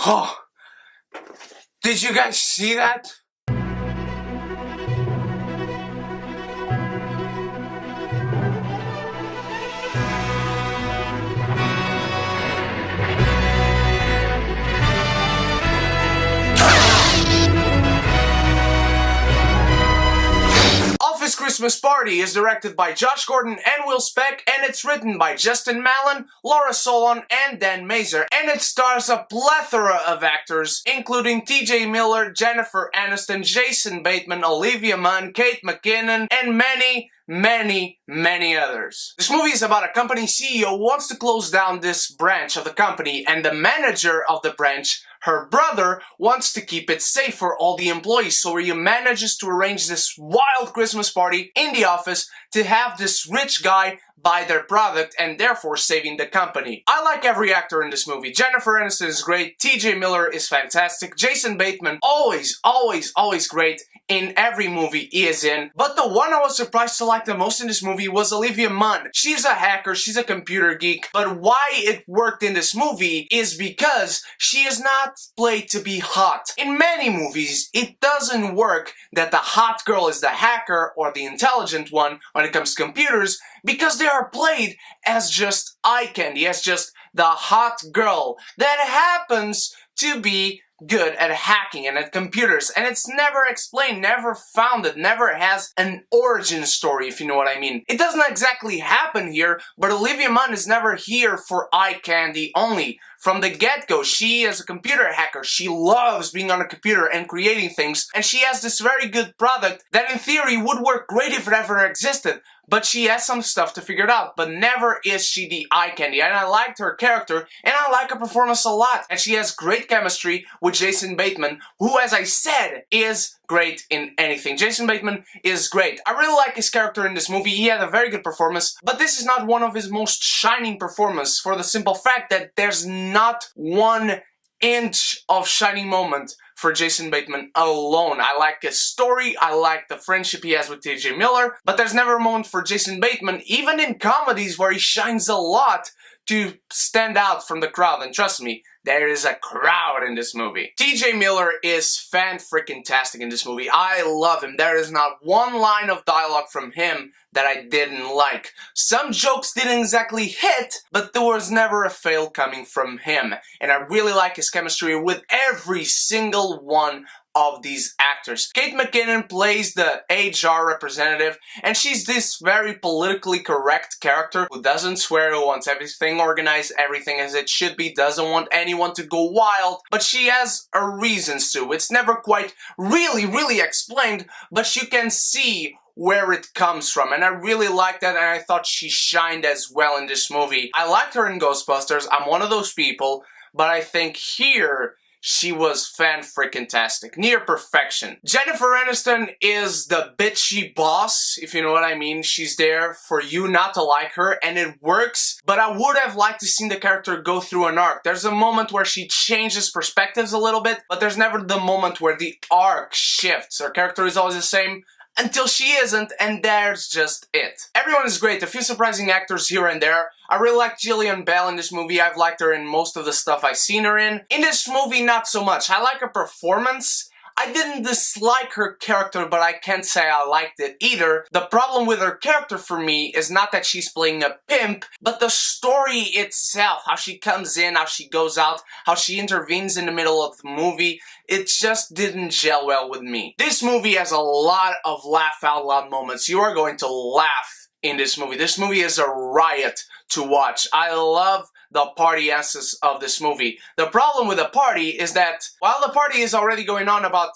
Oh, did you guys see that? Christmas Party is directed by Josh Gordon and Will Speck, and it's written by Justin Mallon, Laura Solon, and Dan Mazer, and it stars a plethora of actors, including TJ Miller, Jennifer Aniston, Jason Bateman, Olivia Munn, Kate McKinnon, and many others. This movie is about a company CEO who wants to close down this branch of the company, and the manager of the branch, her brother, wants to keep it safe for all the employees, so he manages to arrange this wild Christmas party in the office to have this rich guy buy their product and therefore saving the company. I like every actor in this movie. Jennifer Aniston is great, TJ Miller is fantastic, Jason Bateman always great in every movie he is in. But the one I was surprised to like the most in this movie was Olivia Munn. She's a hacker, she's a computer geek, but why it worked in this movie is because she is not played to be hot. In many movies, it doesn't work that the hot girl is the hacker or the intelligent one when it comes to computers, because they are played as just eye candy, as just the hot girl that happens to be good at hacking and at computers, and it's never explained, never founded, never has an origin story, if you know what I mean. It doesn't exactly happen here, but Olivia Munn is never here for eye candy only. From the get-go, she is a computer hacker, she loves being on a computer and creating things, and she has this very good product that in theory would work great if it ever existed, but she has some stuff to figure it out, but never is she the eye candy, and I liked her character, and I like her performance a lot, and she has great chemistry with Jason Bateman, who, as I said, is great in anything. Jason Bateman is great. I really like his character in this movie. He had a very good performance, but this is not one of his most shining performances for the simple fact that there's not 1 inch of shining moment for Jason Bateman alone. I like his story, I like the friendship he has with TJ Miller, but there's never a moment for Jason Bateman, even in comedies where he shines a lot, to stand out from the crowd, and trust me, there is a crowd in this movie. TJ Miller is fan-freaking-tastic in this movie. I love him. There is not one line of dialogue from him that I didn't like. Some jokes didn't exactly hit, but there was never a fail coming from him. And I really like his chemistry with every single one of these actors. Kate McKinnon plays the HR representative, and she's this very politically correct character who doesn't swear, who wants everything organized, everything as it should be, doesn't want anyone to go wild, but she has her reasons to. It's never quite really explained, but you can see where it comes from, and I really like that, and I thought she shined as well in this movie. I liked her in Ghostbusters, I'm one of those people, but I think here she was fan-freaking-tastic. Near perfection. Jennifer Aniston is the bitchy boss, if you know what I mean. She's there for you not to like her, and it works, but I would have liked to see the character go through an arc. There's a moment where she changes perspectives a little bit, but there's never the moment where the arc shifts. Her character is always the same, until she isn't, and there's just it. Everyone is great, a few surprising actors here and there. I really like Jillian Bell in this movie. I've liked her in most of the stuff I've seen her in. In this movie, not so much. I like her performance. I didn't dislike her character, but I can't say I liked it either. The problem with her character for me is not that she's playing a pimp, but the story itself. How she comes in, how she goes out, how she intervenes in the middle of the movie. It just didn't gel well with me. This movie has a lot of laugh out loud moments. You are going to laugh in this movie. This movie is a riot to watch. I love the party essence of this movie. The problem with the party is that while the party is already going on about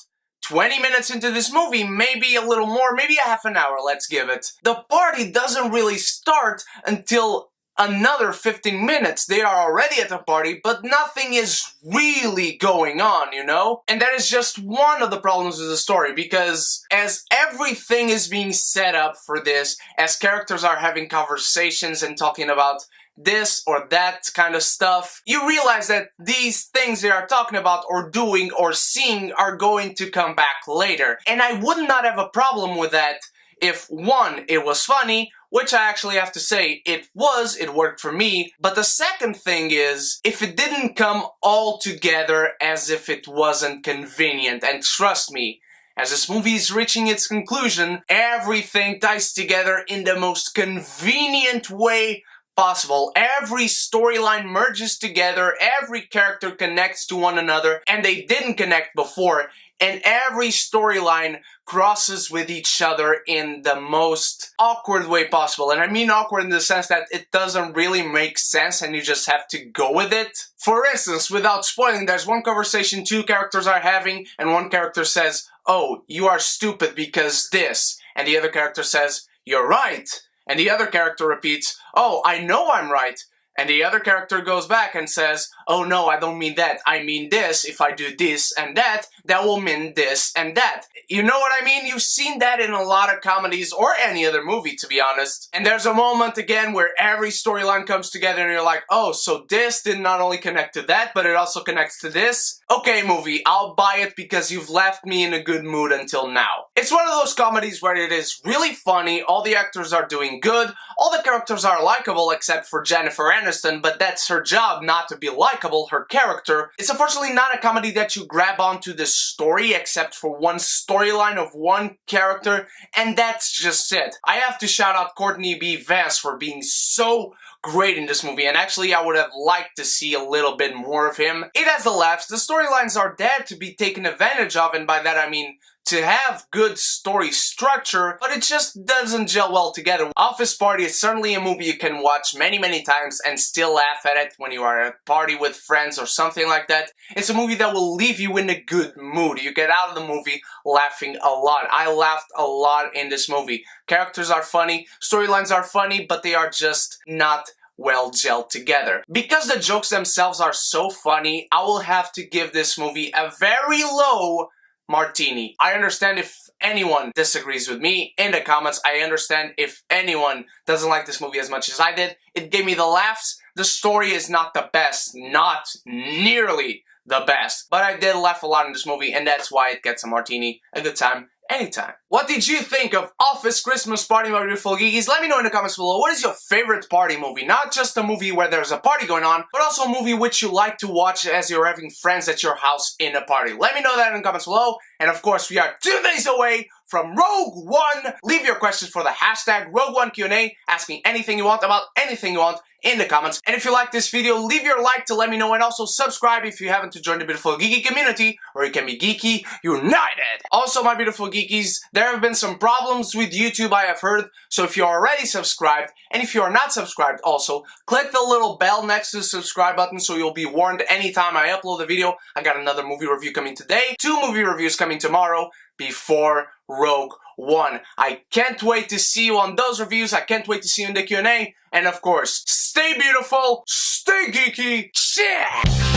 20 minutes into this movie, maybe a little more, maybe a half an hour, let's give it, the party doesn't really start until another 15 minutes. They are already at the party, but nothing is really going on, you know? And that is just one of the problems with the story, because as everything is being set up for this, as characters are having conversations and talking about this or that kind of stuff, you realize that these things they are talking about or doing or seeing are going to come back later. And I would not have a problem with that if one, it was funny, which I actually have to say it worked for me, but the second thing is, if it didn't come all together as if it wasn't convenient, and trust me, as this movie is reaching its conclusion, everything ties together in the most convenient way possible. Every storyline merges together, every character connects to one another, and they didn't connect before, and every storyline crosses with each other in the most awkward way possible. And I mean awkward in the sense that it doesn't really make sense and you just have to go with it. For instance, without spoiling, there's one conversation two characters are having, and one character says, "Oh, you are stupid because this," and the other character says, "You're right." And the other character repeats, "Oh, I know I'm right." And the other character goes back and says, "Oh no, I don't mean that. I mean this. If I do this and that will mean this and that." You know what I mean? You've seen that in a lot of comedies or any other movie, to be honest. And there's a moment again where every storyline comes together and you're like, "Oh, so this did not only connect to that, but it also connects to this? Okay, movie, I'll buy it because you've left me in a good mood until now." It's one of those comedies where it is really funny, all the actors are doing good, all the characters are likable except for Jennifer Aniston, but that's her job, not to be likable, her character. It's unfortunately not a comedy that you grab onto the story except for one storyline of one character, and that's just it. I have to shout out Courtney B. Vance for being so great in this movie, and actually I would have liked to see a little bit more of him. It has the laughs, the storylines are there to be taken advantage of, and by that I mean to have good story structure, but it just doesn't gel well together. Office Party is certainly a movie you can watch many, many times and still laugh at it when you are at a party with friends or something like that. It's a movie that will leave you in a good mood. You get out of the movie laughing a lot. I laughed a lot in this movie. Characters are funny, storylines are funny, but they are just not well gelled together. Because the jokes themselves are so funny, I will have to give this movie a very low martini. I understand if anyone disagrees with me in the comments. I understand if anyone doesn't like this movie as much as I did. It gave me the laughs. The story is not the best. Not nearly the best. But I did laugh a lot in this movie, and that's why it gets a martini. A good time. Anytime. What did you think of Office Christmas Party, my beautiful geekies? Let me know in the comments below. What is your favorite party movie? Not just a movie where there's a party going on, but also a movie which you like to watch as you're having friends at your house in a party. Let me know that in the comments below. And of course, we are 2 days away from Rogue One. Leave your questions for the hashtag Rogue One Q&A. Ask me anything you want about anything you want in the comments. And if you like this video, leave your like to let me know, and also subscribe if you haven't to join the beautiful geeky community, where you can be geeky united. Also, my beautiful geekies, there have been some problems with YouTube, I have heard, so if you're already subscribed, and if you are not subscribed also, click the little bell next to the subscribe button so you'll be warned anytime I upload a video. I got another movie review coming today, 2 movie reviews coming tomorrow, before Rogue One. I can't wait to see you on those reviews. I can't wait to see you in the Q&A. And of course, stay beautiful, stay geeky, shit!